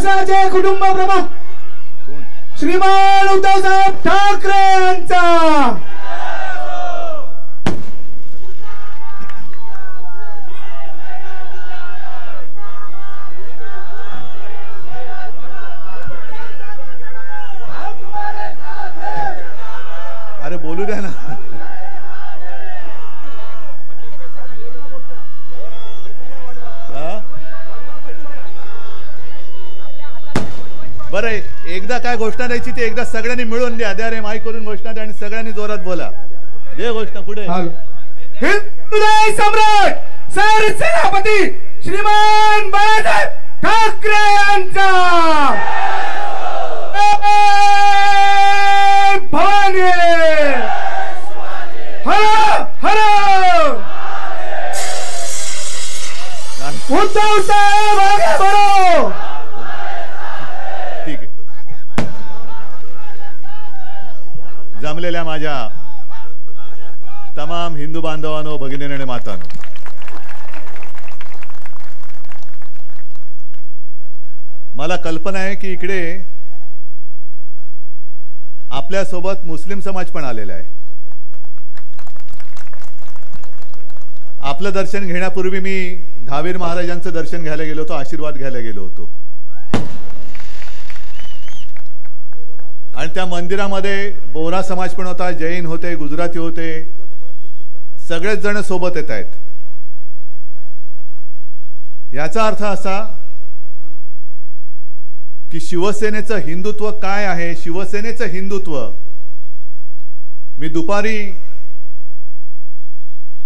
महाराष्ट्राचे कुटुंब प्रमुख श्रीमान उद्धवसाहेब ठाकरे यांचा अरे बोलू द्या ना. बरं एकदा काय घोषणा द्यायची ती एकदा सगळ्यांनी मिळून द्या. द्या रे माईक करून घोषणा द्या आणि सगळ्यांनी जोरात बोला. दे घोषणा. पुढे हिंदुदय सम्राट सरसेनापती श्रीमान बाळासाहेब ठाकरे यांचा भवानी हर हर उद्धव साहेब आगे बढ़ो. ठीक आहे. जमलेल्या माझ्या तमाम हिंदू बांधवांनो, भगिनींनो आणि मातांनो, मला कल्पना आहे की इकडे आपल्या सोबत मुस्लिम समाज पण आलेला आहे. आपलं दर्शन घेण्यापूर्वी मी धावीर महाराजांचं दर्शन घ्यायला गेलो होतो, आशीर्वाद घ्यायला गेलो होतो. आणि त्या मंदिरामध्ये बोहरा समाज पण होता, जैन होते, गुजराती होते, सगळेच जण सोबत येत आहेत. याचा अर्थ असा की शिवसेनेचं हिंदुत्व काय आहे, शिवसेनेचं हिंदुत्व. मी दुपारी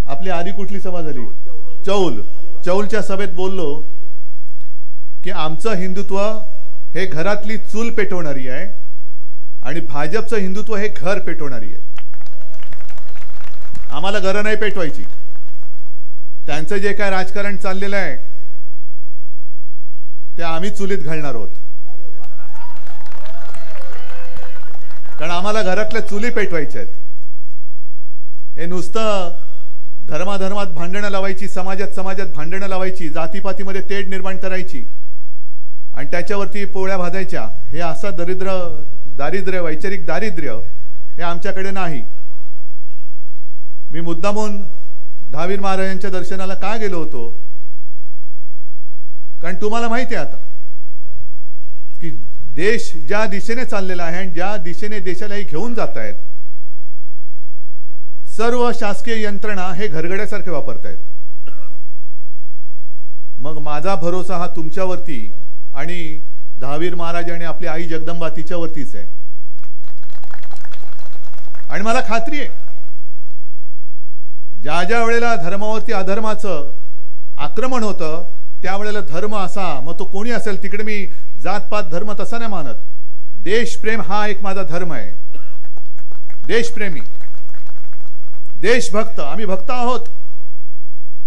आपली आधी कुठली सभा झाली, चौलच्या सभेत बोललो की आमचं हिंदुत्व हे घरातली चूल पेटवणारी आहे आणि भाजपचं हिंदुत्व हे घर पेटवणारी आहे. आम्हाला घरं नाही पेटवायची. त्यांचं जे काय राजकारण चाललेलं आहे ते आम्ही चुलीत घालणार आहोत. कारण आम्हाला घरातल्या चुली पेटवायच्या आहेत. हे नुसतं धर्माधर्मात भांडणं लावायची, समाजात भांडणं लावायची, जातीपातीमध्ये तेढ निर्माण करायची आणि त्याच्यावरती पोळ्या भाजायच्या, हे असं दारिद्र्य वैचारिक दारिद्र्य हे आमच्याकडे नाही. मी मुद्दामून धावीर महाराजांच्या दर्शनाला का गेलो होतो, कारण तुम्हाला माहिती आहे आता की देश ज्या दिशेने चाललेला आहे आणि ज्या दिशेने देशाला घेऊन जात आहेत, सर्व शासकीय यंत्रणा हे घरगड्यासारखे वापरतायत. मग माझा भरोसा हा तुमच्यावरती आणि धावीर महाराज आणि आपली आई जगदंबा तिच्यावरतीच आहे. आणि मला खात्री आहे ज्या ज्या वेळेला धर्मावरती अधर्माचं आक्रमण होतं त्यावेळेला धर्म असा, मग तो कोणी असेल, तिकडे मी जातपात धर्म तसा नाही मानत. देशप्रेम हा एक माझा धर्म आहे. देशप्रेमी, देशभक्त. आम्ही भक्त आहोत,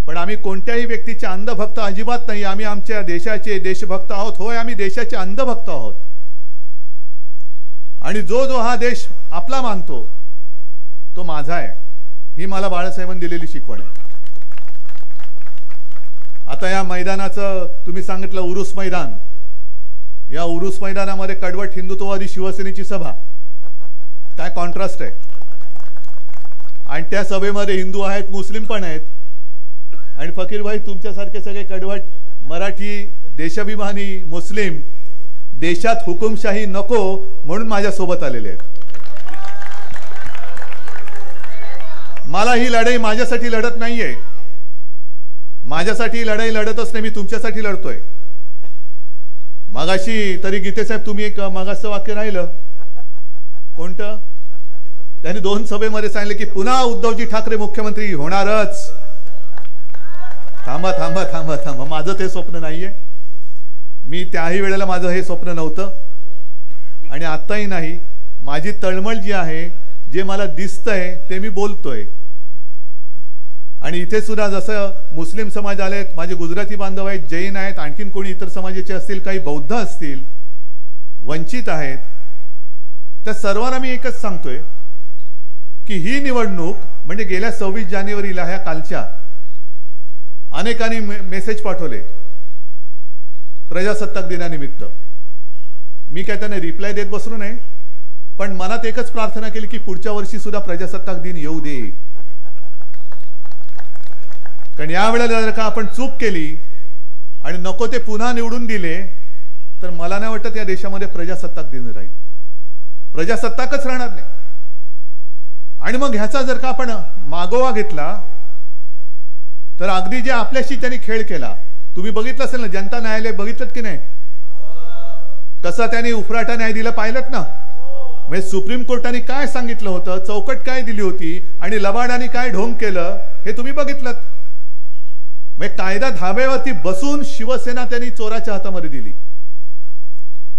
पण आम्ही कोणत्याही व्यक्तीचे अंधभक्त अजिबात नाही. आम्ही आमच्या देशाचे देशभक्त आहोत. होय, आम्ही देशाचे अंधभक्त आहोत. आणि जो जो हा देश आपला मानतो तो माझा आहे, ही मला बाळासाहेबांनी दिलेली शिकवण आहे. आता या मैदानाचं तुम्ही सांगितलं उरुस मैदान, या उरुस मैदानामध्ये कडवट हिंदुत्ववादी शिवसेनेची सभा, काय कॉन्ट्रास्ट आहे. आणि त्या सभेमध्ये हिंदू आहेत, मुस्लिम पण आहेत. आणि फकीरभाई तुमच्यासारखे सगळे कडवट मराठी देशाभिमानी मुस्लिम देशात हुकुमशाही नको म्हणून माझ्या सोबत आलेले आहेत. मला ही लढाई माझ्यासाठी लढत नाहीये. माझ्यासाठी लढाई लढतच नाही, मी तुमच्यासाठी लढतोय. मगाशी तरी गीते साहेब तुम्ही एक मगाचं वाक्य राहिलं कोणतं, त्यांनी 2 सभेमध्ये सांगितले की पुन्हा उद्धवजी ठाकरे मुख्यमंत्री होणारच. थांबा थांबा थांबा थांबा, माझं ते स्वप्न नाहीये. मी त्याही वेळेला माझं हे स्वप्न नव्हतं आणि आत्ताही नाही. माझी तळमळ जी आहे, जे मला दिसतंय ते मी बोलतोय. आणि इथे सुद्धा जसं मुस्लिम समाज आलेत, माझे गुजराती बांधव आहेत, जैन आहेत, आणखीन कोणी इतर समाजाचे असतील, काही बौद्ध असतील, वंचित आहेत, त्या सर्वांना मी एकच सांगतोय की ही निवडणूक म्हणजे गेल्या 26 जानेवारीला ह्या कालच्या अनेकांनी मेसेज पाठवले प्रजासत्ताक दिनानिमित्त मी काय त्यांना रिप्लाय देत बसलो नाही, पण मनात एकच प्रार्थना केली की पुढच्या वर्षी सुद्धा प्रजासत्ताक दिन येऊ दे. कारण यावेळेला जर का आपण चूक केली आणि नको ते पुन्हा निवडून दिले तर मला नाही वाटत या देशामध्ये प्रजासत्ताक दिन राहील, प्रजासत्ताकच राहणार नाही. आणि मग ह्याचा जर का आपण मागोवा घेतला तर अगदी जे आपल्याशी त्यांनी खेळ केला, तुम्ही बघितलं असेल ना, जनता न्यायालय बघितलं की नाही, कसा त्यांनी उफराटा न्याय दिला पाहिलं ना. म्हणजे सुप्रीम कोर्टाने काय सांगितलं होतं, चौकट काय दिली होती आणि लबाडाने काय ढोंग केलं हे तुम्ही बघितलं. म्हणजे कायदा धाब्यावरती बसून शिवसेना त्यांनी चोराच्या हातामध्ये दिली.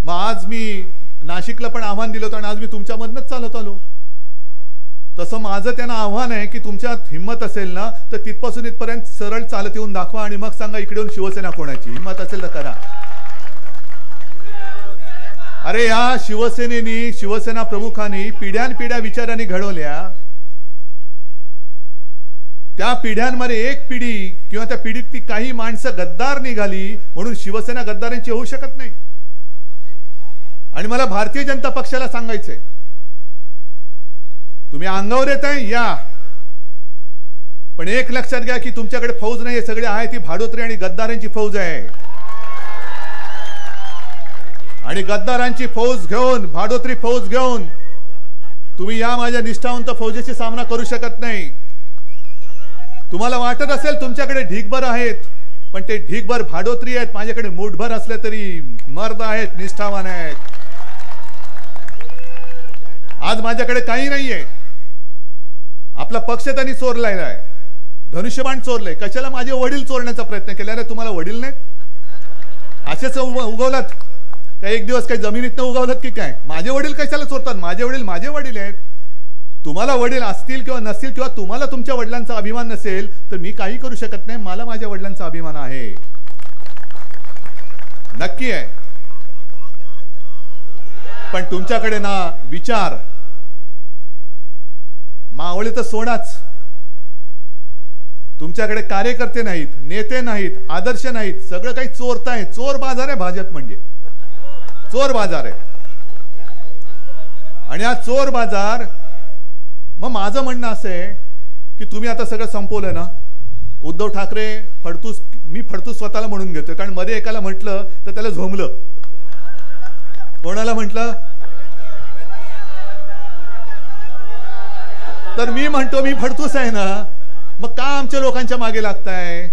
मग आज मी नाशिकला पण आव्हान दिलं होतं आणि आज मी तुमच्यामधनच चालत आलो. तसं माझं त्यांना आव्हान आहे की तुमच्यात हिंमत असेल ना तर तिथपासून इथपर्यंत सरळ चालत येऊन दाखवा आणि मग सांगा इकडे येऊन शिवसेना कोणाची. हिंमत असेल तर करा. अरे या शिवसेनेनी, शिवसेना प्रमुखांनी पिढ्यानपिढ्या विचारांनी घडवल्या. त्या पिढ्यांमध्ये एक पिढी किंवा त्या पिढीतली काही माणसं गद्दार निघाली म्हणून शिवसेना गद्दारांची होऊ शकत नाही. आणि मला भारतीय जनता पक्षाला सांगायचंय, तुम्ही अंगावर येत आहे या, पण एक लक्षात घ्या की तुमच्याकडे फौज नाही, सगळे आहे ती भाडोत्री आणि गद्दारांची फौज आहे. आणि गद्दारांची फौज घेऊन, भाडोत्री फौज घेऊन तुम्ही या माझ्या निष्ठावंत फौजेशी सामना करू शकत नाही. तुम्हाला वाटत असेल तुमच्याकडे ढीगभर आहेत, पण ते ढीगभर भाडोत्री आहेत. माझ्याकडे मूठभर असले तरी मर्द आहेत, निष्ठावान आहेत. आज माझ्याकडे काही नाहीये. आपला पक्ष त्यांनी चोरलाय आहे, धनुष्यबाण चोरलंय. कशाला? माझे वडील चोरण्याचा प्रयत्न केला. अरे तुम्हाला वडील नाहीत? असेच उगवलात का? एक दिवस काही जमिनीतनं उगवलात की काय? माझे वडील कशाला चोरतात? माझे वडील माझे वडील आहेत. तुम्हाला वडील असतील किंवा नसतील किंवा तुम्हाला तुमच्या वडिलांचा अभिमान नसेल तर मी काही करू शकत नाही. मला माझ्या वडिलांचा अभिमान आहे, नक्की आहे. पण तुमच्याकडे ना विचार, मावळे तर सोडाच, तुमच्याकडे कार्यकर्ते नाहीत, नेते नाहीत, आदर्श नाहीत. सगळं काही चोरताय. चोर बाजार आहे भाजप, म्हणजे चोर बाजार आहे. आणि हा चोर बाजार, मग माझं म्हणणं असं आहे की तुम्ही आता सगळं संपवलं ना. उद्धव ठाकरे फडतूस, मी फडतूस स्वतःला म्हणून घेतोय, कारण मध्ये एकाला म्हटलं तर त्याला झोंबलं. कोणाला म्हटलं? तर मी म्हणतो मी फडतूस आहे ना. मग का आमच्या लोकांच्या मागे लागताय?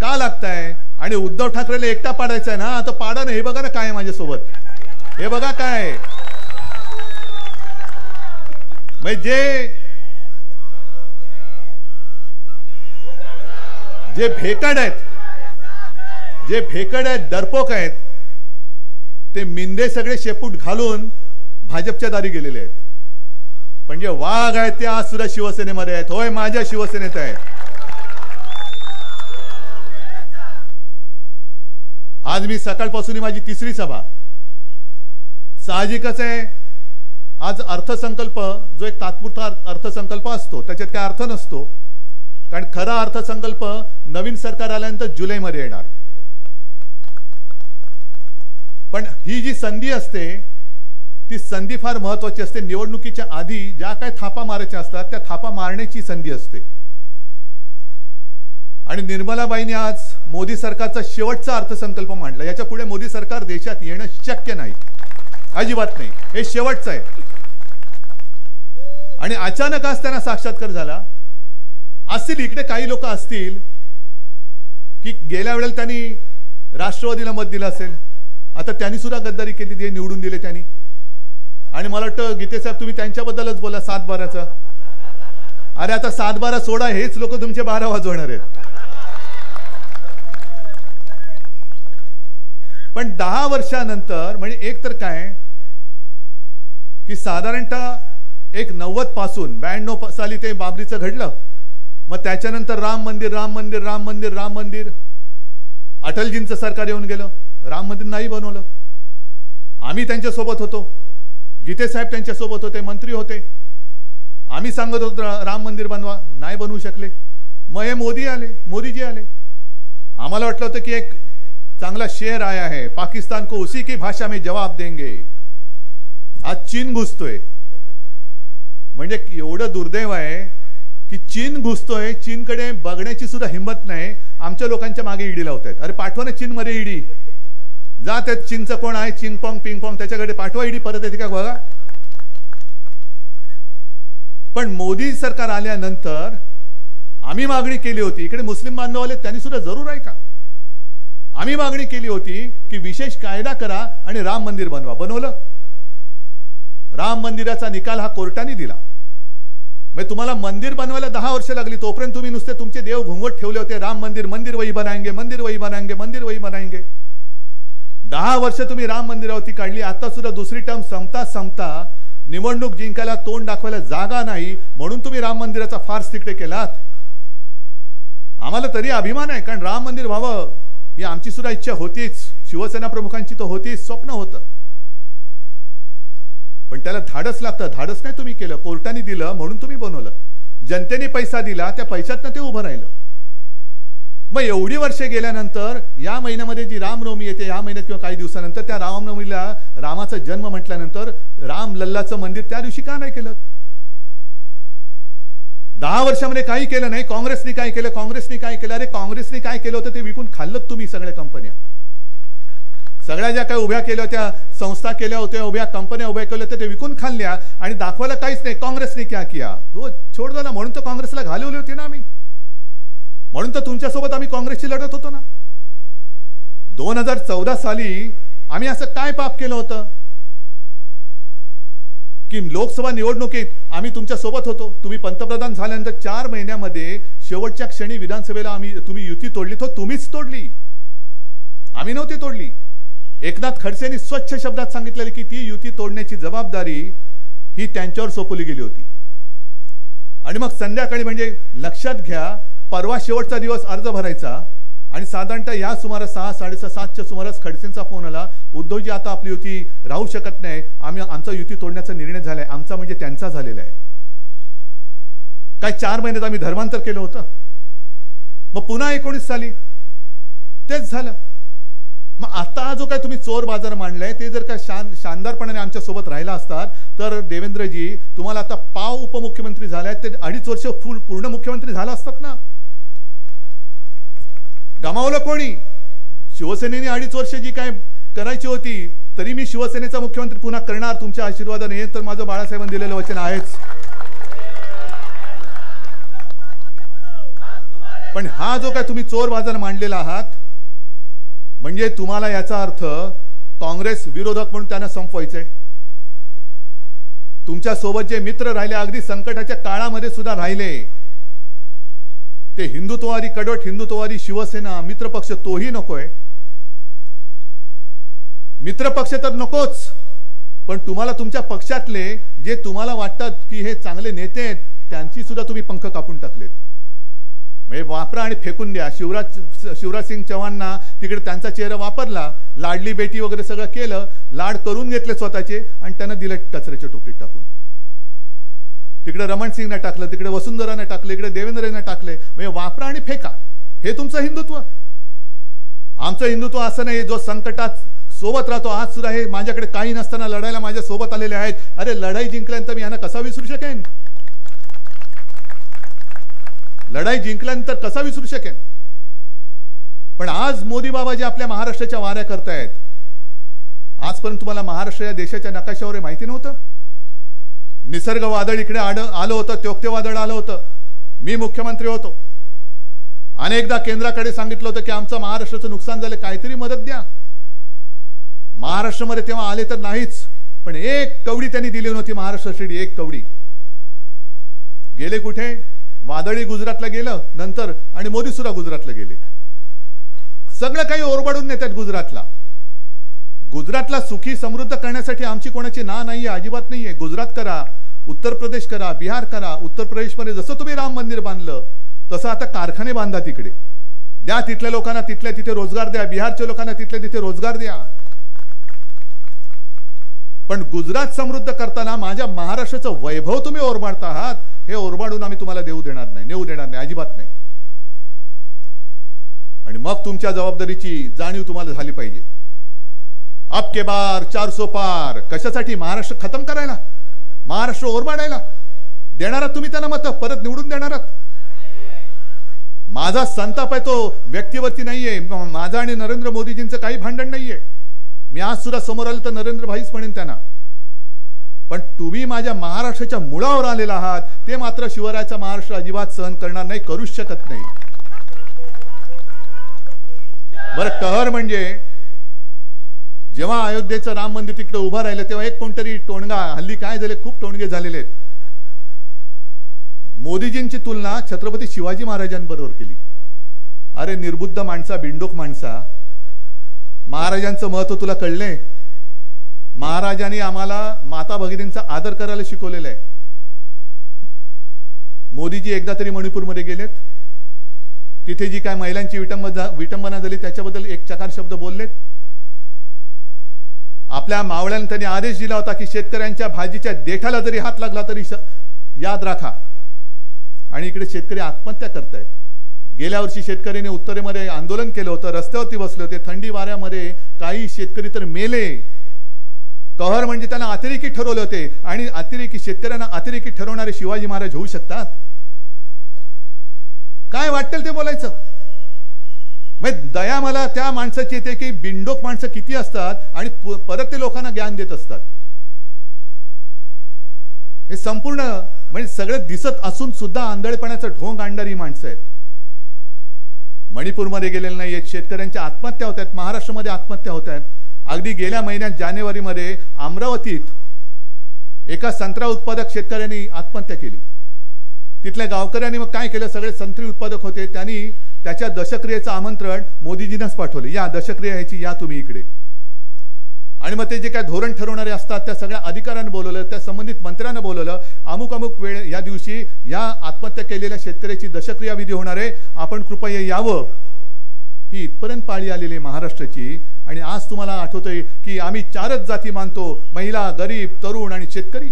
का लागताय? आणि उद्धव ठाकरेला एकटा पाडायचा आहे ना, तर पाडा ना. हे बघा ना काय माझ्यासोबत, हे बघा काय. म्हणजे जे भेकड आहेत, जे भेकड आहेत, डरपोक आहेत, ते मिंदे सगळे शेपूट घालून भाजपच्या दारी गेलेले आहेत. पण जे वाघ आहेत ते आज सुद्धा शिवसेनेमध्ये आहेत. होय, माझ्या शिवसेनेत आहेत. आज मी सकाळपासून माझी तिसरी सभा. साहजिकच आहे, आज अर्थसंकल्प जो एक तात्पुरता अर्थसंकल्प असतो त्याच्यात काय अर्थ नसतो. कारण खरा अर्थसंकल्प नवीन सरकार आल्यानंतर जुलैमध्ये येणार. पण ही जी संधी असते ती संधी फार महत्वाची असते. निवडणुकीच्या आधी ज्या काय थापा मारायच्या असतात त्या थापा मारण्याची संधी असते. आणि निर्मलाबाईंनी आज मोदी सरकारचा शेवटचा अर्थसंकल्प मांडला. याच्या पुढे मोदी सरकार देशात येणं शक्य नाही, अजिबात नाही. हे शेवटचं आहे. आणि अचानक आज त्यांना साक्षात्कार झाला. असतील इकडे काही लोक असतील की गेल्या वेळेला त्यांनी राष्ट्रवादीला मत दिलं असेल, आता त्यांनी सुद्धा गद्दारी केली, ते निवडून दिले त्यांनी. आणि मला वाटतं गीते साहेब तुम्ही त्यांच्याबद्दलच बोला 7-12चं. अरे आता 7-12 सोडा, हेच लोक तुमचे 12 वाजवणार आहेत. पण 10 वर्षानंतर म्हणजे एक तर काय की साधारणतः एक 90 पासून 92 साली ते बाबरीचं घडलं. मग त्याच्यानंतर राम मंदिर, राम मंदिर, राम मंदिर, राम मंदिर. अटलजींचं सरकार येऊन गेलं, राम मंदिर नाही बनवलं. आम्ही त्यांच्या सोबत होतो, गीते साहेब त्यांच्या सोबत होते, मंत्री होते. आम्ही सांगत होतो राम मंदिर बनवा, नाही बनवू शकले. मग हे मोदी आले, मोदीजी आले. आम्हाला वाटलं होतं की एक चांगला शेर आया है, पाकिस्तान को उसी की भाषा में जवाब देंगे. आज चीन घुसतोय. म्हणजे एवढं दुर्दैव आहे की चीन घुसतोय, चीनकडे बघण्याची सुद्धा हिंमत नाही. आमच्या लोकांच्या मागे ईडी लावतायत. अरे पाठवा ना चीन मध्ये ईडी. जात आहेत चीनचं कोण आहे, चिंगपॉंग पिंगपॉंग, त्याच्याकडे पाठवा ईडी. परत येते का बघा. पण मोदी सरकार आल्यानंतर आम्ही मागणी केली होती, इकडे मुस्लिम बांधव आले त्यांनी सुद्धा जरूर ऐका, आम्ही मागणी केली होती की विशेष कायदा करा आणि राम मंदिर बनवा. बनवलं. राम मंदिराचा निकाल हा कोर्टाने दिला. म्हणजे तुम्हाला मंदिर बनवायला 10 वर्ष लागली, तोपर्यंत तुम्ही नुसते तुमचे देव घुंगट ठेवले होते. राम मंदिर, मंदिर वही बनाएंगे, मंदिर वही बनाएंगे, मंदिर वही बनाएंगे. 10 वर्ष तुम्ही राम मंदिरावरती काढली. आता सुद्धा दुसरी टर्म संपता संपता निवडणूक जिंकायला तोंड दाखवायला जागा नाही म्हणून तुम्ही राम मंदिराचा फार्स तिकडे केलात. आम्हाला तरी अभिमान आहे, कारण राम मंदिर व्हावं ही आमची सुद्धा इच्छा होतीच, शिवसेना प्रमुखांची तर होतीच, स्वप्न होतं. पण त्याला धाडस लागतं. धाडस नाही तुम्ही केलं, कोर्टाने दिलं म्हणून तुम्ही बनवलं. जनतेने पैसा दिला, त्या पैशातनं ते उभं राहिलं. मग एवढी वर्षे गेल्यानंतर या महिन्यामध्ये जी रामनवमी येते, या महिन्यात किंवा काही दिवसानंतर, त्या रामनवमीला रामाचा जन्म म्हटल्यानंतर राम लल्लाचं मंदिर त्या दिवशी का नाही केलं? 10 वर्षामध्ये काही केलं नाही. काँग्रेसने काय केलं? काँग्रेसने काय केलं? अरे काँग्रेसने काय केलं होतं ते विकून खाल्लं तुम्ही. सगळ्या कंपन्या, सगळ्या ज्या काही उभ्या केल्या होत्या, संस्था केल्या होत्या, उभ्या कंपन्या उभ्या केल्या होत्या, ते विकून खाल्ल्या आणि दाखवायला काहीच नाही. काँग्रेसने क्या किया तो छोड दो ना. म्हणून तर काँग्रेसला घालवली होती ना आम्ही. म्हणून तर तुमच्यासोबत आम्ही काँग्रेसची लढत होतो ना. 2014 साली आम्ही असं काय पाप केलं होतं की लोकसभा निवडणुकीत आम्ही तुमच्या सोबत होतो. तुम्ही पंतप्रधान झाल्यानंतर 4 महिन्यामध्ये शेवटच्या क्षणी विधानसभेला तुम्ही युती तोडली. तो तुम्हीच तोडली, आम्ही नव्हती तोडली. एकनाथ खडसेंनी स्वच्छ शब्दात सांगितलेले की ती युती तोडण्याची जबाबदारी ही त्यांच्यावर सोपवली गेली होती. आणि मग संध्याकाळी, म्हणजे लक्षात घ्या, परवा शेवटचा दिवस अर्ज भरायचा आणि साधारणतः या सुमारास 6-7:30च्या सुमारास खडसेंचा फोन आला, उद्धवजी आता आपली युती राहू शकत नाही, आमचा युती तोडण्याचा निर्णय झालाय. आमचा म्हणजे त्यांचा झालेला आहे. काय 4 महिन्यात आम्ही धर्मांतर केलं होतं. मग पुन्हा 19 साली तेच झालं. मग आता जो काय तुम्ही चोर बाजार मांडलाय ते जर का शानदारपणाने आमच्या सोबत राहिला असतात तर देवेंद्रजी तुम्हाला आता पाव उपमुख्यमंत्री झालाय, ते 2.5 वर्ष पूर्ण मुख्यमंत्री झाला असतात ना. गमावलं कोणी? शिवसेनेने 2.5 वर्ष जी काय करायची होती, तरी मी शिवसेनेचा मुख्यमंत्री पुन्हा करणार तुमच्या आशीर्वादाने. तर माझं बाळासाहेबांनी दिलेलं वचन आहेच. पण हा जो काय तुम्ही चोर बाजार मांडलेला आहात, म्हणजे तुम्हाला याचा अर्थ काँग्रेस विरोधक म्हणून त्यांना संपवायचंय. तुमच्या सोबत जे मित्र राहिले, अगदी संकटाच्या काळामध्ये सुद्धा राहिले, ते हिंदुत्ववादी, कडवट हिंदुत्ववादी शिवसेना मित्रपक्ष तोही नकोय. मित्रपक्ष तर नकोच, पण तुम्हाला तुमच्या पक्षातले जे तुम्हाला वाटतात की हे चांगले नेते आहेत, त्यांची सुद्धा तुम्ही पंख कापून टाकलेत. म्हणजे वापरा आणि फेकून द्या. शिवराज सिंग चौहानना तिकडे त्यांचा चेहरा वापरला, लाडली बेटी वगैरे सगळं केलं, लाड करून घेतले स्वतःचे आणि त्यांना दिलं कचऱ्याच्या टोपलीत टाकून. तिकडे रमण सिंगने टाकलं, तिकडे वसुंधराने टाकलं, इकडे देवेंद्रने टाकले. म्हणजे वापरा आणि फेका, हे तुमचं हिंदुत्व. आमचं हिंदुत्व असं नाही जो संकटात सोबत राहतो. आज सुद्धा हे माझ्याकडे काही नसताना लढायला माझ्या सोबत आलेले आहेत. अरे लढाई जिंकल्यानंतर मी यांना कसा विसरू शकेन? लढाई जिंकल्यानंतर कसा विसरू शकेन? पण आज मोदी बाबा जे आपल्या महाराष्ट्राच्या वाऱ्या करतायत, आजपर्यंत तुम्हाला महाराष्ट्र या देशाच्या नकाशावर माहिती नव्हतं. निसर्ग वादळ इकडे आलं होतं, त्योक्ते वादळ आलं होतं, मी मुख्यमंत्री होतो. अनेकदा केंद्राकडे सांगितलं होतं की आमचं महाराष्ट्राचं नुकसान झालं, काहीतरी मदत द्या. महाराष्ट्रामध्ये तेव्हा आले तर नाहीच, पण 1 कवडी त्यांनी दिली नव्हती महाराष्ट्रासाठी. 1 कवडी. गेले कुठे? वादळी गुजरातला गेलं नंतर, आणि मोदी सुद्धा गुजरातला गेले. सगळं काही ओरबाडून नेतात गुजरातला. गुजरातला सुखी समृद्ध करण्यासाठी आमची कोणाची ना नाहीये, अजिबात नाहीये. गुजरात करा, उत्तर प्रदेश करा, बिहार करा. उत्तर प्रदेशमध्ये जसं तुम्ही राम मंदिर बांधलं तसं आता कारखाने बांधा, तिकडे द्या. तिथल्या लोकांना तिथल्या तिथे रोजगार द्या. बिहारच्या लोकांना तिथल्या तिथे रोजगार द्या. पण गुजरात समृद्ध करताना माझ्या महाराष्ट्राचं वैभव तुम्ही ओरबाडता आहात. हे ओरबाडून आम्ही तुम्हाला देऊ देणार नाही, नेऊ देणार नाही, अजिबात नाही. आणि मग तुमच्या जबाबदारीची जाणीव तुम्हाला झाली पाहिजे. अब के बार 400 पार कशासाठी? महाराष्ट्र खतम करायला, महाराष्ट्र ओरबाडायला देणारात तुम्ही त्यांना मत परत निवडून देणारात. माझा संताप आहे तो व्यक्तीवरती नाहीये. माझा आणि नरेंद्र मोदीजींचं काही भांडण नाहीये. मी आज सुद्धा समोर आलो तर नरेंद्र भाईच म्हणेन त्यांना. पण तुम्ही माझ्या महाराष्ट्राच्या मुळावर आलेला आहात, ते मात्र शिवरायाचा महाराष्ट्र अजिबात सहन करणार नाही, करूच शकत नाही. बरं, कहर म्हणजे जेव्हा अयोध्येचं राम मंदिर तिकडे उभं राहिलं तेव्हा एक कोणतरी टोणगा, हल्ली काय झाले खूप टोणगे झालेले आहेत, मोदीजींची तुलना छत्रपती शिवाजी महाराजांबरोबर केली. अरे निर्बुद्ध माणसा, बिंडोक माणसा, महाराजांचं महत्व तुला कळले? महाराजांनी आम्हाला माता भगिनींचा आदर करायला शिकवलेलं आहे. मोदीजी एकदा तरी मणिपूरमध्ये गेलेत, तिथे जी काय महिलांची विटंबना झाली त्याच्याबद्दल एक चकार शब्द बोललेत. आपल्या मावळ्यांनी त्यांनी आदेश दिला होता की शेतकऱ्यांच्या भाजीच्या देठाला जरी हात लागला तरी याद राखा. आणि इकडे शेतकरी आत्महत्या करतायत. गेल्या वर्षी शेतकऱ्यांनी उत्तरेमध्ये आंदोलन केलं होतं, रस्त्यावरती बसले होते, थंडी वाऱ्यामध्ये काही शेतकरी तर मेले. कहर म्हणजे त्यांना अतिरेकी ठरवले होते. आणि अतिरेकी शेतकऱ्यांना अतिरेकी ठरवणारे शिवाजी महाराज होऊ शकतात? काय वाटेल ते बोलायचं. मग दया मला त्या माणसाची येते की बिंडोक माणसं किती असतात आणि परत ते लोकांना ज्ञान देत असतात. हे संपूर्ण म्हणजे सगळं दिसत असून सुद्धा आंधळेपणाचं ढोंग आणणारी माणसं आहेत. मणिपूरमध्ये गेलेले नाहीयेत, शेतकऱ्यांच्या आत्महत्या होत आहेत, महाराष्ट्रामध्ये आत्महत्या होत आहेत. अगदी गेल्या महिन्यात जानेवारीमध्ये अमरावतीत एका संत्रा उत्पादक शेतकऱ्यांनी आत्महत्या केली. तिथल्या गावकऱ्यांनी मग काय केलं, सगळे संत्री उत्पादक होते, त्यांनी त्याच्या दशक्रियेचं आमंत्रण मोदीजींनाच पाठवले. या दशक्रिया ह्याची, या तुम्ही इकडे. आणि मग ते जे काय धोरण ठरवणारे असतात त्या सगळ्या अधिकाऱ्यांना बोलवलं, त्या संबंधित मंत्र्यांना बोलवलं. अमुक अमुक वेळ या दिवशी या आत्महत्या केलेल्या शेतकऱ्याची दशक्रिया विधी होणार आहे, आपण कृपया यावं. ही इथपर्यंत पाळी आलेली महाराष्ट्राची. आणि आज तुम्हाला आठवतंय की आम्ही 4च जाती मानतो, महिला, गरीब, तरुण आणि शेतकरी.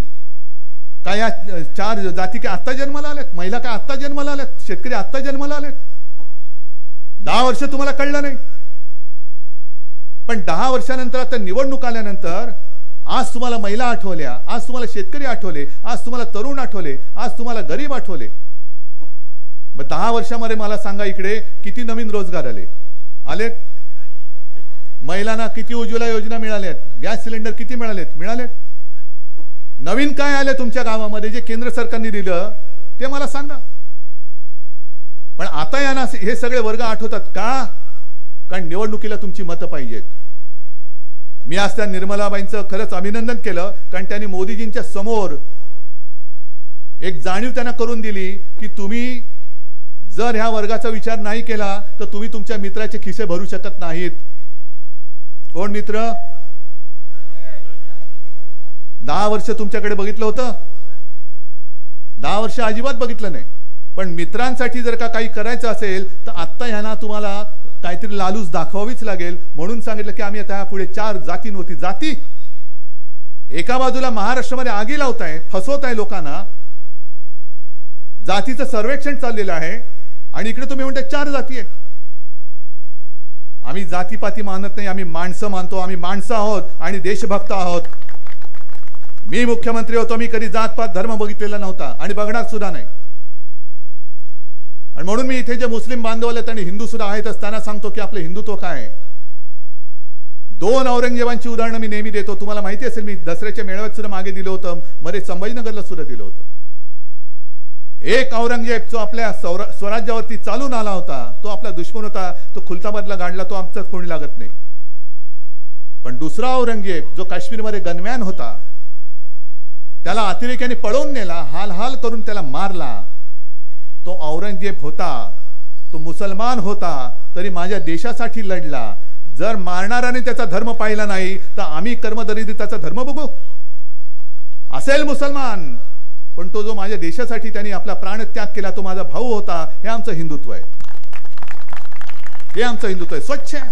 काय या 4 जाती काय आत्ता जन्माला आल्यात? महिला काय आत्ता जन्माला आल्यात? शेतकरी आत्ता जन्माला आलेत? 10 वर्ष तुम्हाला कळलं नाही. पण 10 वर्षानंतर आता निवडणूक आल्यानंतर आज तुम्हाला महिला आठवल्या, आज तुम्हाला शेतकरी आठवले, आज तुम्हाला तरुण आठवले, आज तुम्हाला गरीब आठवले. मग 10 वर्षामध्ये मला सांगा इकडे किती नवीन रोजगार आलेत? महिलांना किती उज्ज्वला योजना मिळाल्यात? गॅस सिलेंडर किती मिळालेत? नवीन काय आले तुमच्या गावामध्ये जे केंद्र सरकारने दिलं ते मला सांगा. पण आता यांना हे सगळे वर्ग आठवतात का? कारण निवडणुकीला तुमची मतं पाहिजेत. मी आज त्या निर्मलाबाईंचं खरंच अभिनंदन केलं, कारण त्यांनी मोदीजींच्या समोर एक जाणीव त्यांना करून दिली की तुम्ही जर ह्या वर्गाचा विचार नाही केला तर तुम्ही तुमच्या मित्राचे खिसे भरू शकत नाहीत. कोण मित्र? 10 वर्ष तुमच्याकडे बघितलं होतं? 10 वर्ष अजिबात बघितलं नाही. पण मित्रांसाठी जर का काही करायचं असेल तर आत्ता ह्यांना तुम्हाला काहीतरी लालूच दाखवावीच लागेल. म्हणून सांगितलं की आम्ही आता पुढे 4 जातींवरती. जाती एका बाजूला महाराष्ट्रामध्ये आगी लावताय, फसवताय लोकांना, जातीचं सर्वेक्षण चाललेलं आहे, आणि इकडे तुम्ही म्हणताय 4 जाती आहेत. आम्ही जातीपाती मानत नाही, आम्ही माणसं मानतो. आम्ही माणसं आहोत आणि देशभक्त आहोत. मी मुख्यमंत्री होतो, मी कधी जातपात धर्म बघितलेला नव्हता आणि बघणार सुद्धा नाही. आणि म्हणून मी इथे जे मुस्लिम बांधव आहेत आणि हिंदू सुद्धा आहेतच त्यांना सांगतो की आपलं हिंदुत्व काय आहे. 2 औरंगजेबांची उदाहरणं मी नेहमी देतो. तुम्हाला माहिती असेल मी दसऱ्याच्या मेळाव्यात सुद्धा मागे दिलं होतं, मध्ये संभाजीनगरला सुद्धा दिलं होतं. एक औरंगजेब जो आपल्या स्वराज्यावरती चालून आला होता, तो आपला दुश्मन होता, तो खुलताबादला गाडला, तो आमचाच कोणी लागत नाही. पण दुसरा औरंगजेब जो काश्मीरमध्ये गनमॅन होता, त्याला अतिरेक्याने पळवून नेला, हाल हाल करून त्याला मारला. तो औरंगजेब होता, तो मुसलमान होता, तरी माझ्या देशासाठी लढला. जर मारणाऱ्याने त्याचा धर्म पाहिला नाही तर आम्ही कर्मदरिद्री त्याचा धर्म बघू? असेल मुसलमान, पण तो जो माझ्या देशासाठी त्यांनी आपला प्राणत्याग केला तो माझा भाऊ होता. हे आमचं हिंदुत्व आहे. हे आमचं हिंदुत्व आहे, स्वच्छ आहे.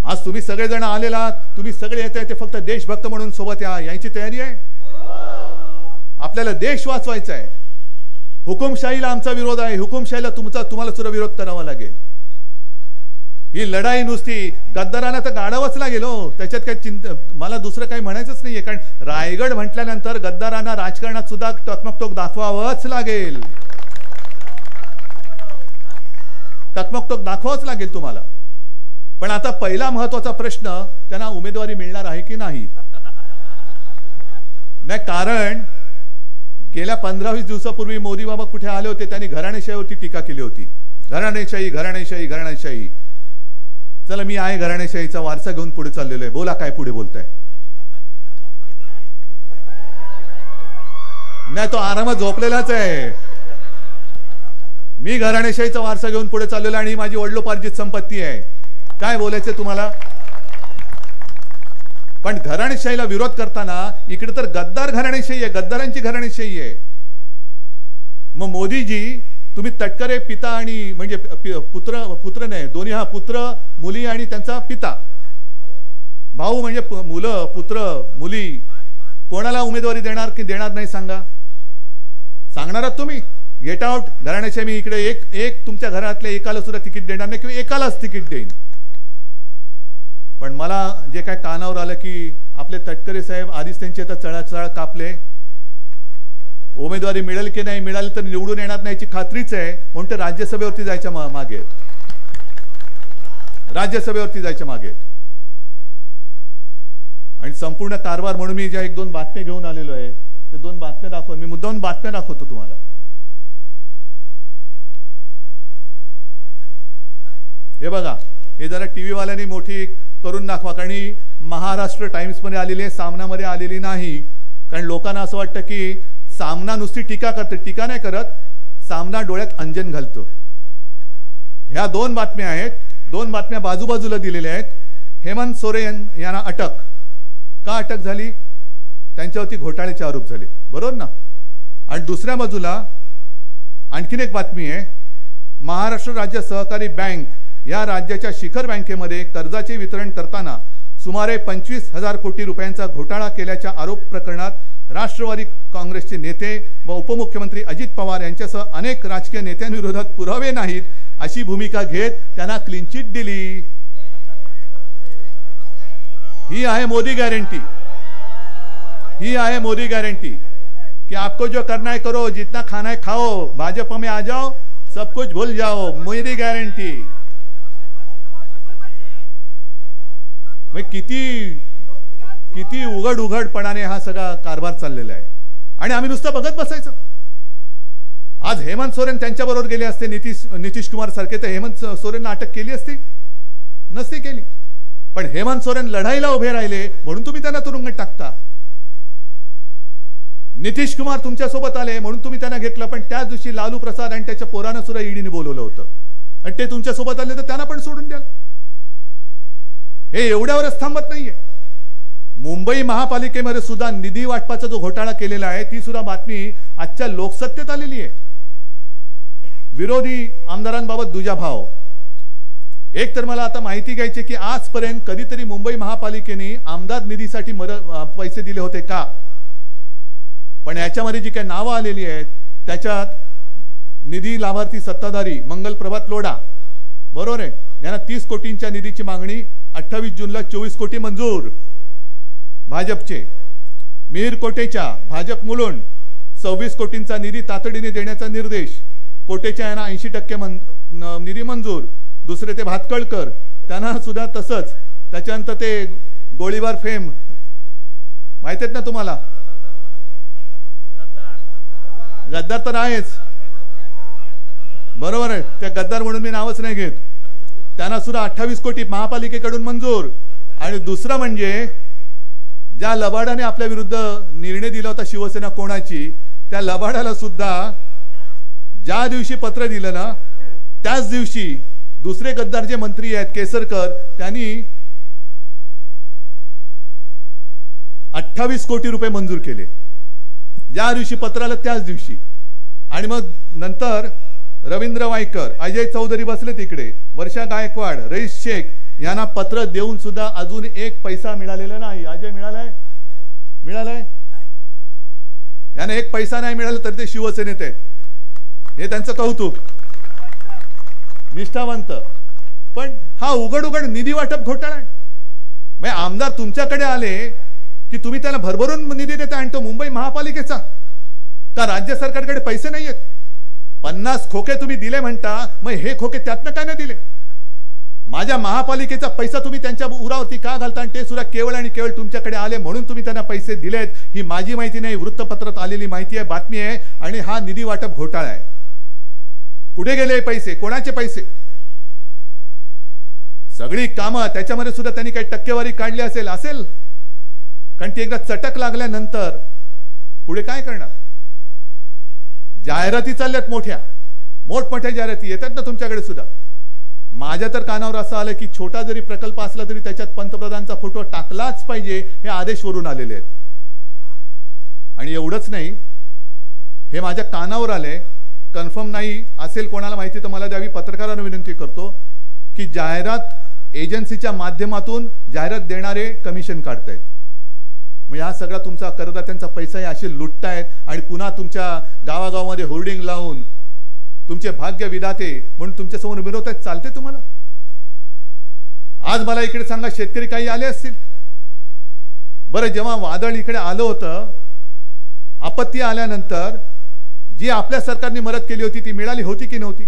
आज तुम्ही सगळेजण आलेला, तुम्ही सगळे येत आहे ते फक्त देशभक्त म्हणून सोबत यायची तयारी आहे. आपल्याला देश वाचवायचा आहे. हुकुमशाहीला आमचा विरोध आहे. हुकुमशाहीला तुम्हाला सुद्धा विरोध करावा लागेल. ही लढाई नुसती गद्दारांना तर गाडावंच लागेल हो, त्याच्यात काही चिंता, मला दुसरं काही म्हणायचंच नाहीये. कारण रायगड म्हटल्यानंतर गद्दारांना राजकारणात सुद्धा टकमकटोक दाखवावंच लागेल, टकमकटोक दाखवावंच लागेल तुम्हाला. पण आता पहिला महत्वाचा प्रश्न, त्यांना उमेदवारी मिळणार आहे की नाही. कारण गेल्या 15-20 दिवसापूर्वी मोदी बाबा कुठे आले होते, त्यांनी घराणेशाहीवरती टीका केली होती. घराणेशाही घराणेशाही घराणेशाही. चला, मी आहे घराणेशाहीचा वारसा घेऊन पुढे चाललेलो आहे. बोला, काय पुढे बोलताय. नाही, तो आरामात झोपलेलाच आहे. मी घराणेशाहीचा वारसा घेऊन पुढे चाललेलो आणि ही माझी वडिलोपार्जित संपत्ती आहे. काय बोलायचंय तुम्हाला. पण घराणेशाहीला विरोध करताना इकडे तर गद्दार घराणेशाही आहे, गद्दारांची घराणेशाही आहे. मग मोदीजी, तुम्ही तटकरे पिता आणि म्हणजे पुत्र नाही, दोन्ही, हा, पुत्र मुली आणि त्यांचा पिता, भाऊ म्हणजे मुलं पुत्र मुली, कोणाला उमेदवारी देणार की देणार नाही सांगा. सांगणार आहात तुम्ही. Get out. घराण्याशाही मी इकडे एक तुमच्या घरातल्या एकाला सुद्धा तिकीट देणार नाही किंवा एकालाच तिकीट देईन. पण मला जे काय कानावर आलं की आपले तटकरे साहेब आधीच त्यांची आता चळाचळ कापले, उमेदवारी मिळेल की नाही, मिळाली तर निवडून येणार नाही याची खात्रीच आहे, म्हणून ते राज्यसभेवरती जायच्या मागे, राज्यसभेवरती जायच्या मागे. आणि संपूर्ण कारभार म्हणून मी ज्या 1-2 बातम्या घेऊन आलेलो आहे, ते 2 बातम्या दाखवून मी मुद्दाम बातम्या दाखवतो तुम्हाला. हे बघा, हे जरा टीव्ही वाल्यांनी मोठी करून दाखवा, कारण ही महाराष्ट्र टाइम्स मध्ये आलेली आहे, सामनामध्ये आलेली नाही. कारण लोकांना असं वाटतं की सामना नुसती टीका करते, टीका नाही करत, सामना डोळ्यात अंजन घालतो. ह्या 2 बातम्या आहेत, 2 बातम्या बाजूबाजूला दिलेल्या आहेत. हेमंत सोरेन यांना अटक. का अटक झाली. त्यांच्यावरती घोटाळ्याचे आरोप झाले, बरोबर ना. आणि दुसऱ्या बाजूला आणखीन एक बातमी आहे. महाराष्ट्र राज्य सहकारी बँक या राज्याच्या शिखर बँकेमध्ये कर्जाचे वितरण करताना सुमारे 25,000 कोटी रुपयांचा घोटाळा केल्याच्या आरोप प्रकरणात राष्ट्रवादी काँग्रेसचे नेते व उपमुख्यमंत्री अजित पवार यांच्यासह अनेक राजकीय नेत्यांविरोधात पुरावे नाहीत अशी भूमिका घेत त्यांना क्लीन चिट दिली. ही आहे मोदी गॅरंटी. ही आहे मोदी गॅरंटी कि आपको जो करना है करो, जितना खाना है खाओ, भाजपा में आ जाओ, सब कुछ भूल जाओ. मोदी गॅरंटी. किती उघड उघडपणाने हा सगळा कारभार चाललेला आहे आणि आम्ही नुसतं बघत बसायचं. आज हेमंत सोरेन त्यांच्याबरोबर गेले असते, नितीश कुमार सारखे, तर हेमंत सोरेनला अटक केली असती नसती केली. पण हेमंत सोरेन लढाईला उभे राहिले म्हणून तुम्ही त्यांना तुरुंगात टाकता. नितीश कुमार तुमच्या सोबत आले म्हणून तुम्ही त्यांना घेतलं, पण त्याच दिवशी लालू प्रसाद आणि त्याच्या पोरानं सुद्धा ईडीने बोलवलं होतं आणि ते तुमच्या सोबत आले तर त्यांना पण सोडून द्याल. हे एवढ्यावरच थांबत नाहीये. मुंबई महापालिकेमध्ये सुद्धा निधी वाटपाचा जो घोटाळा केलेला आहे, ती सुद्धा बातमी आजच्या लोकसत्तेत आलेली आहे. विरोधी आमदारांबाबत दुजाभाव. एक तर मला आता माहिती घ्यायची की आजपर्यंत कधीतरी मुंबई महापालिकेने आमदार निधीसाठी पैसे दिले होते का. पण याच्यामध्ये जी काही नावं आलेली आहेत त्याच्यात निधी लाभार्थी सत्ताधारी मंगल प्रभात लोढा, बरोबर आहे, यांना 30 कोटींच्या निधीची मागणी 28 जूनला 24 कोटी मंजूर भाजपचे. मिहीर कोटेचा भाजप मुलुंड 26 कोटींचा निधी तातडीने देण्याचा निर्देश. कोटेचा यांना 80% निधी मंजूर. दुसरे ते भातकळकर, त्यांना सुद्धा तसंच. त्याच्यानंतर ते गोळीबार फेम माहिती आहेत ना तुम्हाला. गद्दार तर आहेच, बरोबर आहे, त्या गद्दार म्हणून मी नावच नाही घेत. त्यांना सुद्धा 28 कोटी महापालिकेकडून मंजूर. आणि दुसरं म्हणजे ज्या लबाडाने आपल्या विरुद्ध निर्णय दिला होता शिवसेना कोणाची, त्या लबाडाला सुद्धा ज्या दिवशी पत्र दिलं ना त्याच दिवशी दुसरे गद्दार जे मंत्री आहेत केसरकर, त्यांनी 28 कोटी रुपये मंजूर केले ज्या दिवशी पत्र आलं त्याच दिवशी. आणि मग नंतर रवींद्र वायकर, अजय चौधरी बसले तिकडे, वर्षा गायकवाड, रईस शेख यांना पत्र देऊन सुद्धा अजून एक पैसा मिळालेला नाही. अजय मिळालाय यांना एक पैसा नाही मिळाला तर ते शिवसेनेत आहेत. हे त्यांचं कौतुक. निष्ठावंत. पण हा उघड उघड निधी वाटप घोटाळा आहे. म्हणजे आमदार तुमच्याकडे आले की तुम्ही त्याला भरभरून निधी देता आणि तो मुंबई महापालिकेचा का राज्य सरकारकडे पैसे नाहीयेत. 50 खोके तुम्ही दिले म्हणता, मग हे खोके त्यातनं काय नाही दिले. माझ्या महापालिकेचा पैसा तुम्ही त्यांच्या उरावरती का घालता आणि ते सुद्धा केवळ आणि केवळ तुमच्याकडे आले म्हणून तुम्ही त्यांना पैसे दिलेत. ही माझी माहिती नाही, वृत्तपत्रात आलेली माहिती आहे, बातमी आहे. आणि हा निधी वाटप घोटाळा आहे. कुठे गेले पैसे, कोणाचे पैसे. सगळी कामं त्याच्यामध्ये सुद्धा त्यांनी काही टक्केवारी काढली असेल कारण ती एकदा चटक लागल्यानंतर पुढे काय करणार. जाहिराती चालल्यात, मोठमोठ्या जाहिराती येतात ना तुमच्याकडे सुद्धा. माझ्या तर कानावर असं आलं की छोटा जरी प्रकल्प असला तरी त्याच्यात पंतप्रधानांचा फोटो टाकलाच पाहिजे, हे आदेश वरून आलेले आहेत. आणि एवढंच नाही, हे माझ्या कानावर आलंय, कन्फर्म नाही असेल कोणाला माहिती तर मला द्यावी. पत्रकारांना विनंती करतो की जाहिरात एजन्सीच्या माध्यमातून जाहिरात देणारे कमिशन काढतायत. मग हा सगळा तुमचा करदात्यांचा पैसा असे लुटतायत आणि पुन्हा तुमच्या गावागावामध्ये होर्डिंग लावून तुमचे भाग्य विधाते म्हणून तुमच्या समोर मिरवतायत. चालते तुम्हाला. आज मला इकडे सांगा, शेतकरी काही आले असतील. बरं, जेव्हा वादळ इकडे आलं होतं, आपत्ती आल्यानंतर जी आपल्या सरकारने मदत केली होती ती मिळाली होती की नव्हती.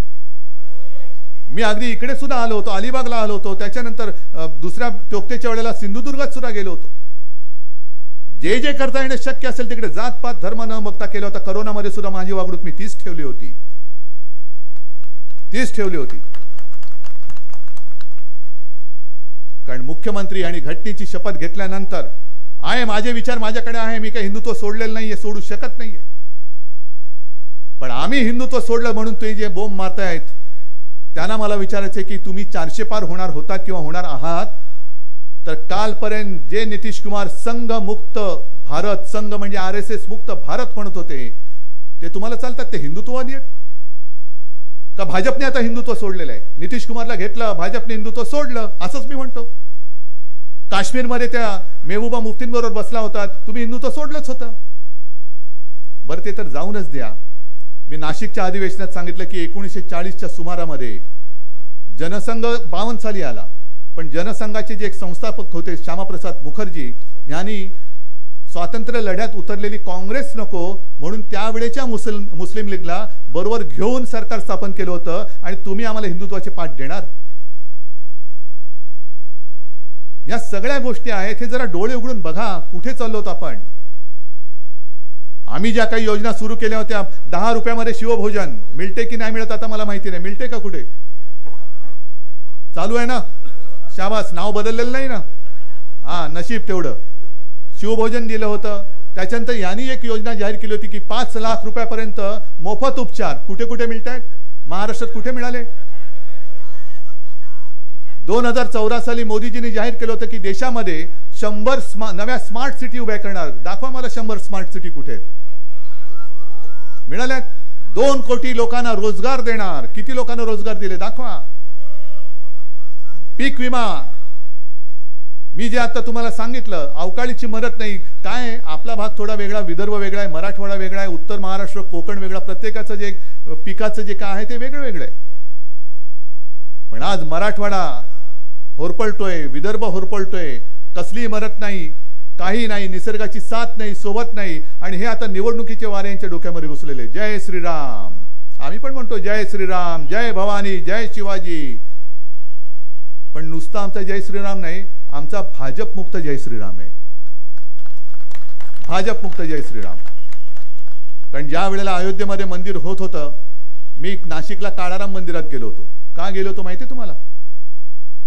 मी अगदी इकडे सुद्धा आलो होतो, अलिबागला आलो होतो, त्याच्यानंतर दुसऱ्या टोकतेच्या वेळेला सिंधुदुर्गात सुद्धा गेलो होतो. जे करता येणं शक्य असेल तिकडे जात पात धर्म न बघता केलं होतं. करोनामध्ये सुद्धा माझी वागणूक मी तीच ठेवली होती. कारण मुख्यमंत्री आणि घटनेची शपथ घेतल्यानंतर आहे, माझे विचार माझ्याकडे आहे, मी काही हिंदुत्व सोडलेलं नाहीये, सोडू शकत नाहीये. पण आम्ही हिंदुत्व सोडलं म्हणून ते जे बोंब मारतायत त्यांना मला विचारायचं की तुम्ही 400 पार होणार होतात किंवा होणार आहात तर कालपर्यंत जे नितीश कुमार संघ मुक्त भारत, संघ म्हणजे RSS मुक्त भारत म्हणत होते ते तुम्हाला चालतात. ते हिंदुत्ववादी आहेत का भाजपने आता हिंदुत्व सोडलेलं आहे. नितीश कुमारला घेतलं, भाजपने हिंदुत्व सोडलं, असंच मी म्हणतो. काश्मीरमध्ये त्या मेहबूबा मुफ्तींबरोबर बसला होता, तुम्ही हिंदुत्व सोडलंच होतं. बरं, ते तर जाऊनच द्या. मी नाशिकच्या अधिवेशनात सांगितलं की 1940च्या सुमारामध्ये जनसंघ 52 साली आला, पण जनसंघाचे जे एक संस्थापक होते श्यामाप्रसाद मुखर्जी यांनी स्वातंत्र्य लढ्यात उतरलेली काँग्रेस नको म्हणून त्यावेळेच्या मुस्लिम लीगला बरोबर घेऊन सरकार स्थापन केलं होतं. आणि तुम्ही आम्हाला हिंदुत्वाचे पाठ देणार. या सगळ्या गोष्टी आहेत, हे जरा डोळे उघडून बघा कुठे चाललोत आपण. आम्ही ज्या काही योजना सुरू केल्या होत्या, 10 रुपयामध्ये शिवभोजन मिळते की नाही मिळत आता मला माहिती नाही. मिळते का कुठे? चालू आहे ना? शाबास, नाव बदललेलं नाही ना. हा, नशीब तेवढं. शिवभोजन दिलं होतं. त्याच्यानंतर यांनी एक योजना जाहीर केली होती की 5 लाख रुपयापर्यंत मोफत उपचार. कुठे कुठे मिळत आहेत? महाराष्ट्रात कुठे मिळाले? 2014 साली मोदीजींनी जाहीर केलं होतं की देशामध्ये 100 नव्या स्मार्ट सिटी उभ्या करणार. दाखवा मला 100 स्मार्ट सिटी कुठे मिळाल्यात. 2 कोटी लोकांना रोजगार देणार. किती लोकांना रोजगार दिले दाखवा. पीक विमा, मी जे आता तुम्हाला सांगितलं, अवकाळीची मदत नाही. काय आपला भाग थोडा वेगळा, विदर्भ वेगळा आहे, मराठवाडा वेगळा आहे, उत्तर महाराष्ट्र, कोकण वेगळा, प्रत्येकाचं जे पिकाचं जे काय आहे ते वेगळं वेगळं आहे. पण आज मराठवाडा होरपळतोय, विदर्भ होरपळतोय, कसली मदत नाही, काही नाही, निसर्गाची साथ नाही, सोबत नाही. आणि हे आता निवडणुकीचे वारे यांच्या डोक्यामध्ये घुसलेले. जय श्रीराम. आम्ही पण म्हणतो जय श्रीराम, जय भवानी, जय शिवाजी. पण नुसता आमचा जय श्रीराम नाही, आमचा भाजप मुक्त जय श्रीराम आहे. भाजप मुक्त जय श्रीराम. कारण ज्या वेळेला अयोध्येमध्ये मंदिर होत होतं, मी नाशिकला काळाराम मंदिरात गेलो होतो. का गेलो होतो माहिती तुम्हाला?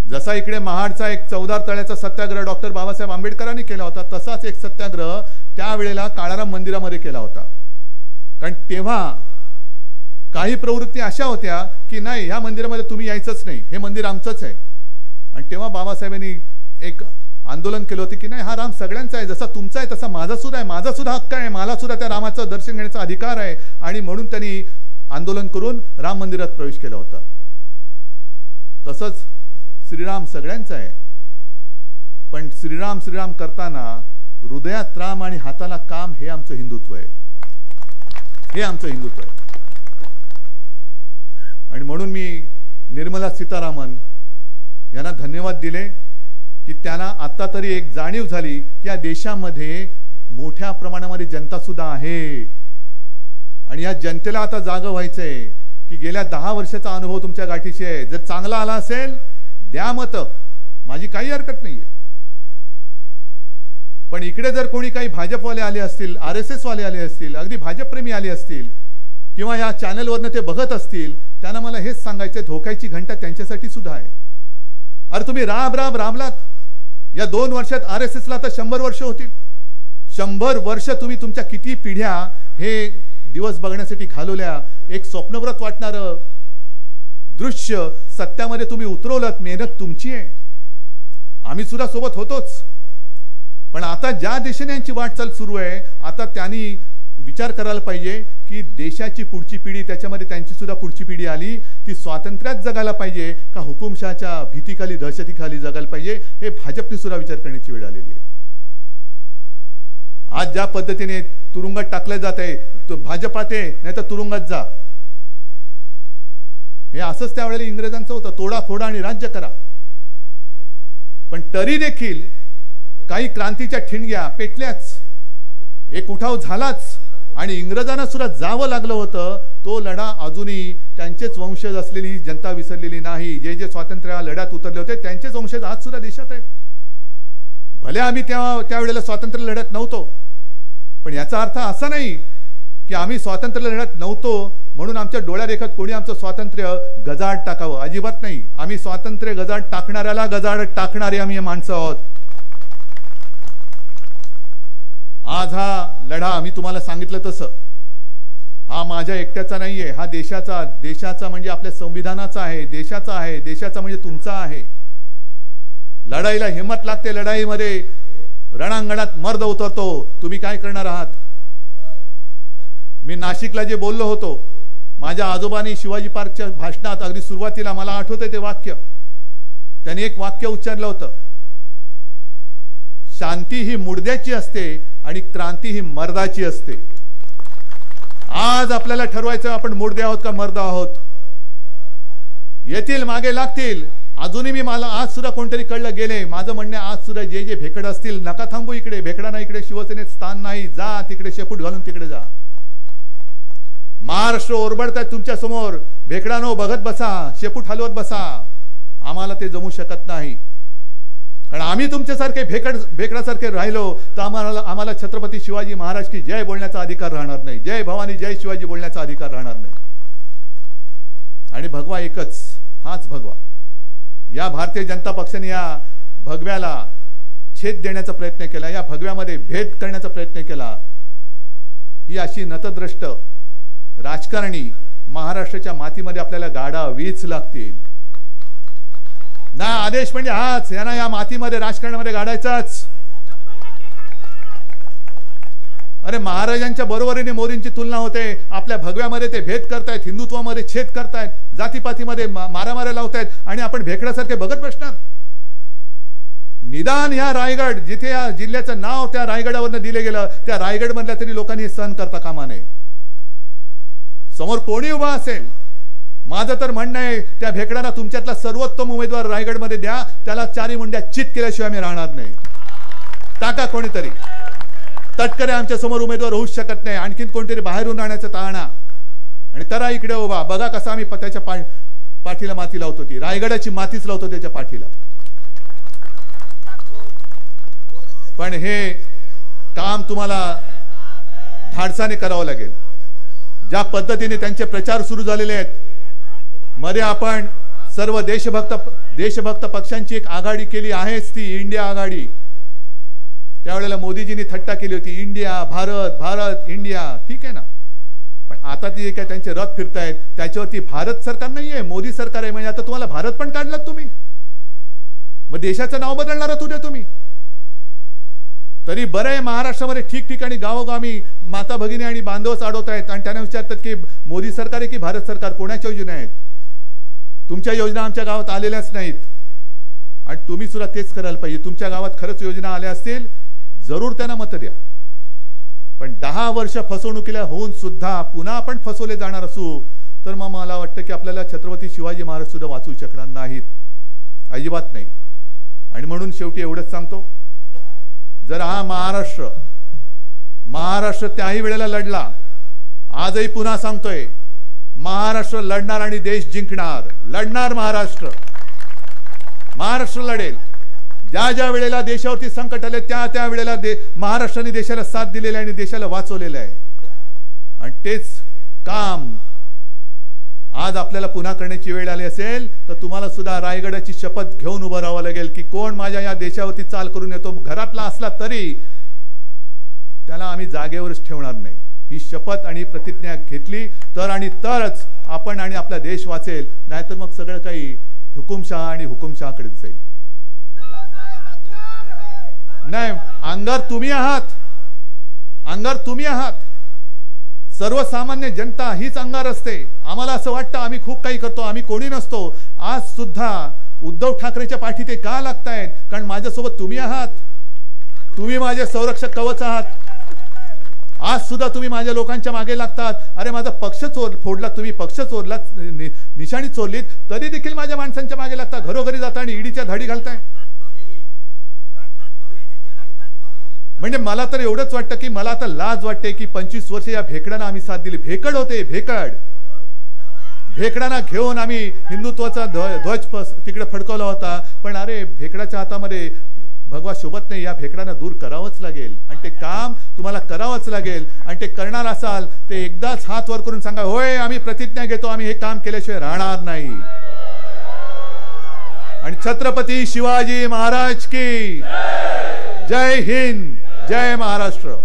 जसा इकडे महाडचा एक 14 तळ्याचा सत्याग्रह डॉक्टर बाबासाहेब आंबेडकरांनी केला होता, तसाच एक सत्याग्रह त्यावेळेला काळाराम मंदिरामध्ये केला होता. कारण तेव्हा काही प्रवृत्ती अशा होत्या की नाही, ह्या मंदिरामध्ये तुम्ही यायचंच नाही, हे मंदिर आमचंच आहे. आणि तेव्हा बाबासाहेबांनी एक आंदोलन केलं होतं की नाही, हा राम सगळ्यांचा आहे, जसा तुमचा आहे तसा माझा सुद्धा आहे, माझा सुद्धा हक्क आहे, मला सुद्धा त्या रामाचं दर्शन घेण्याचा अधिकार आहे. आणि म्हणून त्यांनी आंदोलन करून राम मंदिरात प्रवेश केला होता. तसंच श्रीराम सगळ्यांचा आहे. पण श्रीराम श्रीराम करताना हृदयात राम आणि हाताला काम, हे आमचं हिंदुत्व आहे. हे आमचं हिंदुत्व आहे. आणि म्हणून मी निर्मला सीतारामन यांना धन्यवाद दिले की त्यांना आता तरी एक जाणीव झाली की या देशामध्ये मोठ्या प्रमाणामध्ये जनता सुद्धा आहे आणि या जनतेला आता जागं व्हायचंय की गेल्या 10 वर्षाचा अनुभव तुमच्या गाठीशी आहे. जर चांगला आला असेल द्या मत, माझी काही हरकत नाहीये. पण इकडे जर कोणी काही भाजपवाले आले असतील, RSS वाले आले असतील, अगदी भाजपप्रेमी आले असतील किंवा या चॅनलवरनं ते बघत असतील, त्यांना मला हेच सांगायचं, धोक्याची घंटा त्यांच्यासाठी सुद्धा आहे. अरे तुम्ही राबलात. या 2 वर्षात RSS ला आता 100 वर्ष होतील. 100 वर्ष तुम्ही तुमच्या किती पिढ्या हे दिवस बघण्यासाठी घालवल्या. एक स्वप्नव्रत वाटणारं दृश्य सत्यामध्ये तुम्ही उतरवलं. मेहनत तुमची आहे, आम्ही सुद्धा सोबत होतोच. पण आता ज्या दिशेने यांची वाटचाल सुरू आहे, आता त्यांनी विचार करायला पाहिजे की देशाची पुढची पिढी, त्याच्यामध्ये त्यांची सुद्धा पुढची पिढी आली, ती स्वातंत्र्यात जगायला पाहिजे का हुकुमशहाच्या भीतीखाली, दहशतीखाली जगायला पाहिजे, हे भाजपने सुद्धा विचार करण्याची वेळ आलेली आहे. आज ज्या पद्धतीने तुरुंगात टाकले जात आहे, भाजपात आहे नाही तर तुरुंगात जा, हे असंच त्यावेळेला इंग्रजांचं होतं, तोडा फोडा आणि राज्य करा. पण तरी देखील काही क्रांतीच्या ठिणग्या पेटल्याच, एक उठाव झालाच आणि इंग्रजांना सुद्धा जावं लागलं होतं. तो लढा अजूनही त्यांचेच वंशज असलेली जनता विसरलेली नाही. जे जे स्वातंत्र्य लढ्यात उतरले होते त्यांचेच वंशज आज सुद्धा देशात आहेत. भले आम्ही त्यावेळेला स्वातंत्र्य लढ्यात नव्हतो, पण याचा अर्थ असा नाही की आम्ही स्वातंत्र्य लढ्यात नव्हतो म्हणून आमच्या डोळ्यारेखात कोणी आमचं स्वातंत्र्य गजाड टाकावं, अजिबात नाही. आम्ही स्वातंत्र्य गजाड टाकणाऱ्याला गजाड टाकणारे आम्ही माणसं आहोत. आज हा लढा मी तुम्हाला सांगितलं तसं हा माझ्या एकट्याचा नाहीये, हा देशाचा म्हणजे आपल्या संविधानाचा आहे, देशाचा आहे, देशाचा म्हणजे तुमचा आहे. लढाईला हिम्मत लागते, लढाईमध्ये रणांगणात मर्द उतरतो. तुम्ही काय करणार आहात? मी नाशिकला जे बोललो होतो, माझ्या आजोबांनी शिवाजी पार्कच्या भाषणात अगदी सुरुवातीला मला आठवतंय ते वाक्य, त्यांनी एक वाक्य उच्चारलं होतं, शांती ही मुडद्याची असते आणि क्रांती ही मर्दाची असते. आज आपल्याला ठरवायचं आपण मुडदे आहोत का मर्द आहोत. येतील मागे लागतील. अजूनही मला आज सुद्धा कोणतरी कळलं गेले, माझं म्हणणे आज सुद्धा जे जे भेकड असतील नका थांबू इकडे, भेकडांना इकडे शिवसेनेत स्थान नाही, जा तिकडे शेपूट घालून तिकडे जा. महाराष्ट्र ओरबडतायत तुमच्या समोर, भेकडांनो बघत बसा, शेपूट हलवत बसा. आम्हाला ते जमू शकत नाही, कारण आम्ही तुमच्यासारखे भेकडासारखे राहिलो तर आम्हाला छत्रपती शिवाजी महाराज की जय बोलण्याचा अधिकार राहणार नाही, जय भवानी जय शिवाजी बोलण्याचा अधिकार राहणार नाही. आणि भगवा एकच, हाच भगवा. या भारतीय जनता पक्षाने या भगव्याला छेद देण्याचा प्रयत्न केला, या भगव्यामध्ये भेद करण्याचा प्रयत्न केला. ही अशी नतद्रष्ट राजकारणी महाराष्ट्राच्या मातीमध्ये आपल्याला गाडावीच लागतील. ना आदेश म्हणजे हाच, यांना या मातीमध्ये राजकारणामध्ये गाडायचाच. अरे महाराजांच्या बरोबरीने मोदींची तुलना होते. आपल्या भगव्यामध्ये ते भेद करतायत, हिंदुत्वामध्ये छेद करतायत, जातीपातीमध्ये मारामाऱ्या लावतायत आणि आपण भेकड्यासारखे बघत बसणार. निदान ह्या रायगड, जिथे या जिल्ह्याचं नाव त्या रायगडावरनं दिले गेलं, त्या रायगड मधल्या तरी लोकांनी सहन करता कामा नये. समोर कोणी उभा असेल, माझं तर म्हणणं आहे त्या भेकडांना तुमच्यातला सर्वोत्तम उमेदवार रायगडमध्ये द्या, त्याला 4 मुंड्या चित केल्याशिवाय मी राहणार नाही. टाका कोणीतरी. तटकरे आमच्या समोर उमेदवार होऊ शकत नाही, आणखीन कोणतरी बाहेरून राहण्याचा ताणा. आणि तरा इकडे उभा, बघा कसा आम्ही त्याच्या पाठीला माती लावतो, ती रायगडाची मातीच लावतो त्याच्या पाठीला. पण हे काम तुम्हाला धाडसाने करावं लागेल. ज्या पद्धतीने त्यांचे प्रचार सुरू झालेले आहेत, मध्ये आपण सर्व देशभक्त पक्षांची एक आघाडी केली आहेच, ती इंडिया आघाडी. त्यावेळेला मोदीजींनी थट्टा केली होती, इंडिया भारत भारत इंडिया. ठीक आहे ना, पण आता ती काय त्यांचे रथ फिरतायत त्याच्यावरती भारत सरकार नाहीये, मोदी सरकार आहे. म्हणजे आता तुम्हाला भारत पण काढलात तुम्ही, मग देशाचं नाव बदलणार आहात उद्या तुम्ही. तरी बरं आहे महाराष्ट्रामध्ये ठिकठिकाणी गावोगावी माता भगिनी आणि बांधवच अडवतायत आणि त्यांना विचारतात की मोदी सरकार आहे की भारत सरकार, कोणाच्या योजना आहेत. तुमच्या योजना आमच्या गावात आलेल्याच नाहीत आणि तुम्ही सुद्धा तेच करायला पाहिजे. तुमच्या गावात खरंच योजना आल्या असतील जरूर त्यांना मत द्या. पण 10 वर्ष फसवणुकीला होऊन सुद्धा पुन्हा आपण फसवले जाणार असू तर मग मला वाटतं की आपल्याला छत्रपती शिवाजी महाराज सुद्धा वाचवू शकणार नाहीत. अजिबात नाही. आणि म्हणून शेवटी एवढंच सांगतो, जर हा महाराष्ट्र त्याही वेळेला लढला, आजही पुन्हा सांगतोय, महाराष्ट्र लढणार आणि देश जिंकणार. लढणार महाराष्ट्र लढेल. ज्या ज्या वेळेला देशावरती संकट आले त्या वेळेला महाराष्ट्राने देशाला साथ दिलेली आहे आणि देशाला वाचवलेलं आहे. आणि तेच काम आज आपल्याला पुन्हा करण्याची वेळ आली असेल तर तुम्हाला सुद्धा रायगडाची शपथ घेऊन उभं राहावं लागेल की कोण माझ्या या देशावरती चाल करून येतो, घरातला असला तरी त्याला आम्ही जागेवरच ठेवणार नाही. ही शपथ आणि प्रतिज्ञा घेतली तर आणि तरच आपण आणि आपला देश वाचेल. नाहीतर मग सगळं काही हुकुमशहा आणि हुकुमशहाकडेच जाईल. नाही, अंगार तुम्ही आहात. सर्वसामान्य जनता हीच अंगार असते. आम्हाला असं वाटतं आम्ही खूप काही करतो, आम्ही कोणी नसतो. आज सुद्धा उद्धव ठाकरेच्या पाठी ते का लागतायत? कारण माझ्यासोबत तुम्ही आहात. तुम्ही माझे संरक्षक कवच आहात. आज सुद्धा तुम्ही माझ्या लोकांच्या मागे लागतात. अरे माझा पक्ष फोडला, तुम्ही पक्ष चोरला, निशाणी चोरलीत, तरी देखील माझ्या माणसांच्या मागे लागता. घरोघरी जाता आणि ईडीच्या धडी घालताय. म्हणजे मला तर एवढंच वाटतं की मला आता लाज वाटते की 25 वर्ष या भेकडांना आम्ही साथ दिली. भेकड होते, भेकडांना घेऊन आम्ही हिंदुत्वाचा ध्वज तिकडे फडकवला होता. पण अरे भेकडाच्या हातामध्ये भगवा शोभत नाही. या भेकडांना दूर करावंच लागेल आणि ते काम तुम्हाला करावंच लागेल. आणि ते करणार असाल ते एकदाच हात वर करून सांगा, होय आम्ही प्रतिज्ञा घेतो, आम्ही हे काम केल्याशिवाय राहणार नाही. आणि छत्रपती शिवाजी महाराज की जय हिंद, जय महाराष्ट्र.